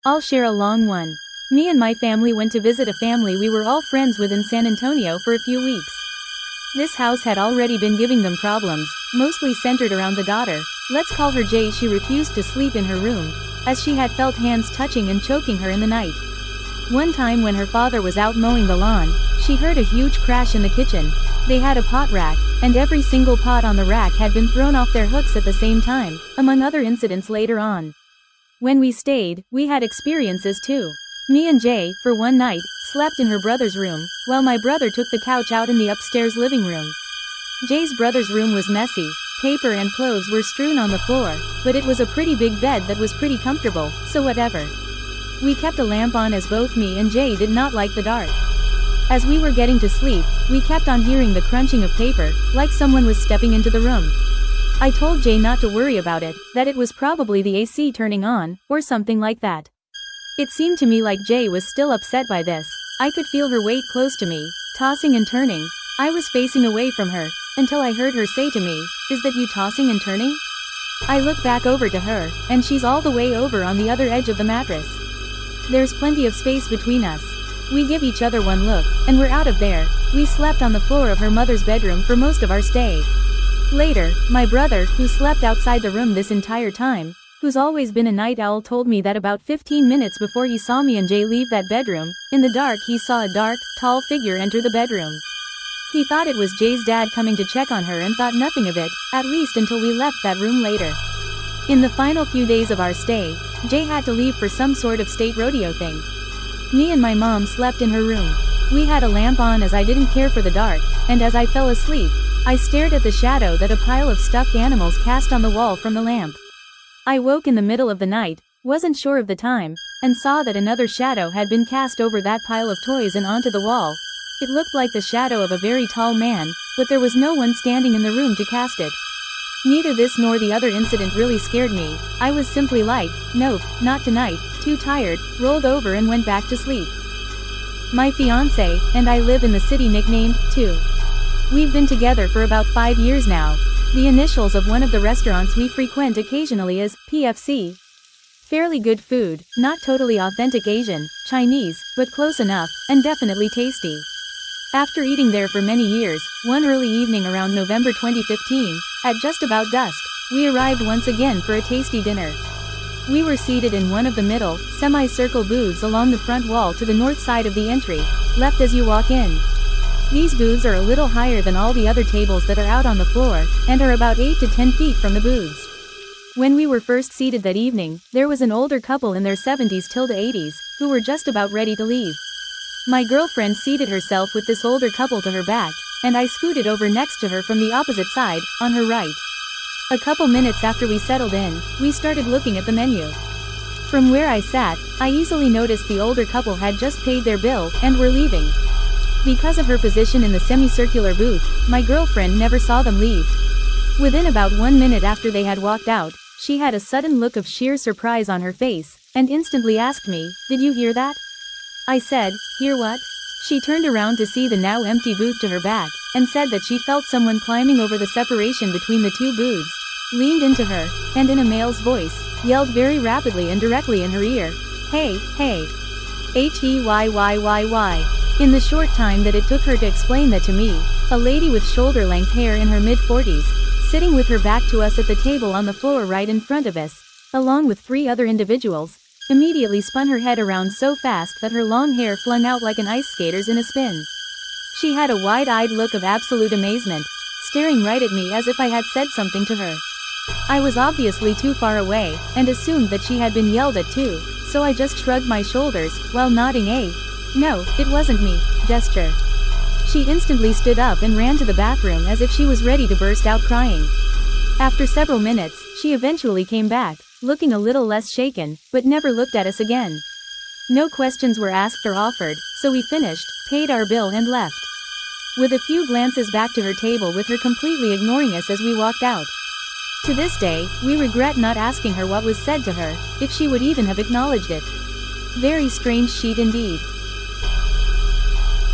I'll share a long one. Me and my family went to visit a family we were all friends with in San Antonio for a few weeks. This house had already been giving them problems, mostly centered around the daughter. Let's call her Jay. She refused to sleep in her room, as she had felt hands touching and choking her in the night. One time when her father was out mowing the lawn, she heard a huge crash in the kitchen. They had a pot rack, and every single pot on the rack had been thrown off their hooks at the same time, among other incidents later on. When we stayed, we had experiences too. Me and Jay, for one night, slept in her brother's room, while my brother took the couch out in the upstairs living room. Jay's brother's room was messy. Paper and clothes were strewn on the floor, but it was a pretty big bed that was pretty comfortable, so whatever. We kept a lamp on as both me and Jay did not like the dark. As we were getting to sleep, we kept on hearing the crunching of paper, like someone was stepping into the room. I told Jay not to worry about it, that it was probably the AC turning on, or something like that. It seemed to me like Jay was still upset by this. I could feel her weight close to me, tossing and turning. I was facing away from her, until I heard her say to me, "Is that you tossing and turning?" I look back over to her, and she's all the way over on the other edge of the mattress. There's plenty of space between us. We give each other one look, and we're out of there. We slept on the floor of her mother's bedroom for most of our stay. Later, my brother, who slept outside the room this entire time, who's always been a night owl, told me that about 15 minutes before he saw me and Jay leave that bedroom, in the dark he saw a dark, tall figure enter the bedroom. He thought it was Jay's dad coming to check on her and thought nothing of it, at least until we left that room later. In the final few days of our stay, Jay had to leave for some sort of state rodeo thing. Me and my mom slept in her room. We had a lamp on as I didn't care for the dark, and as I fell asleep, I stared at the shadow that a pile of stuffed animals cast on the wall from the lamp. I woke in the middle of the night, wasn't sure of the time, and saw that another shadow had been cast over that pile of toys and onto the wall. It looked like the shadow of a very tall man, but there was no one standing in the room to cast it. Neither this nor the other incident really scared me. I was simply like, nope, not tonight, too tired, rolled over and went back to sleep. My fiancé and I live in the city nicknamed 2. We've been together for about 5 years now. The initials of one of the restaurants we frequent occasionally is PFC. Fairly good food, not totally authentic Asian, Chinese, but close enough, and definitely tasty. After eating there for many years, one early evening around November 2015, at just about dusk, we arrived once again for a tasty dinner. We were seated in one of the middle, semi-circle booths along the front wall to the north side of the entry, left as you walk in. These booths are a little higher than all the other tables that are out on the floor, and are about 8 to 10 feet from the booths. When we were first seated that evening, there was an older couple in their 70s till the 80s, who were just about ready to leave. My girlfriend seated herself with this older couple to her back, and I scooted over next to her from the opposite side, on her right. A couple minutes after we settled in, we started looking at the menu. From where I sat, I easily noticed the older couple had just paid their bill, and were leaving. Because of her position in the semicircular booth, my girlfriend never saw them leave. Within about 1 minute after they had walked out, she had a sudden look of sheer surprise on her face, and instantly asked me, "Did you hear that?" I said, "Hear what?" She turned around to see the now empty booth to her back, and said that she felt someone climbing over the separation between the two booths, leaned into her, and in a male's voice, yelled very rapidly and directly in her ear, "Hey, hey. Heyyyyyy." In the short time that it took her to explain that to me, a lady with shoulder-length hair in her mid-40s, sitting with her back to us at the table on the floor right in front of us, along with 3 other individuals, immediately spun her head around so fast that her long hair flung out like an ice skater's in a spin. She had a wide-eyed look of absolute amazement, staring right at me as if I had said something to her. I was obviously too far away, and assumed that she had been yelled at too, so I just shrugged my shoulders, while nodding a "No, it wasn't me" gesture. She instantly stood up and ran to the bathroom as if she was ready to burst out crying. After several minutes, she eventually came back, looking a little less shaken, but never looked at us again. No questions were asked or offered, so we finished, paid our bill and left. With a few glances back to her table with her completely ignoring us as we walked out. To this day, we regret not asking her what was said to her, if she would even have acknowledged it. Very strange sheet indeed.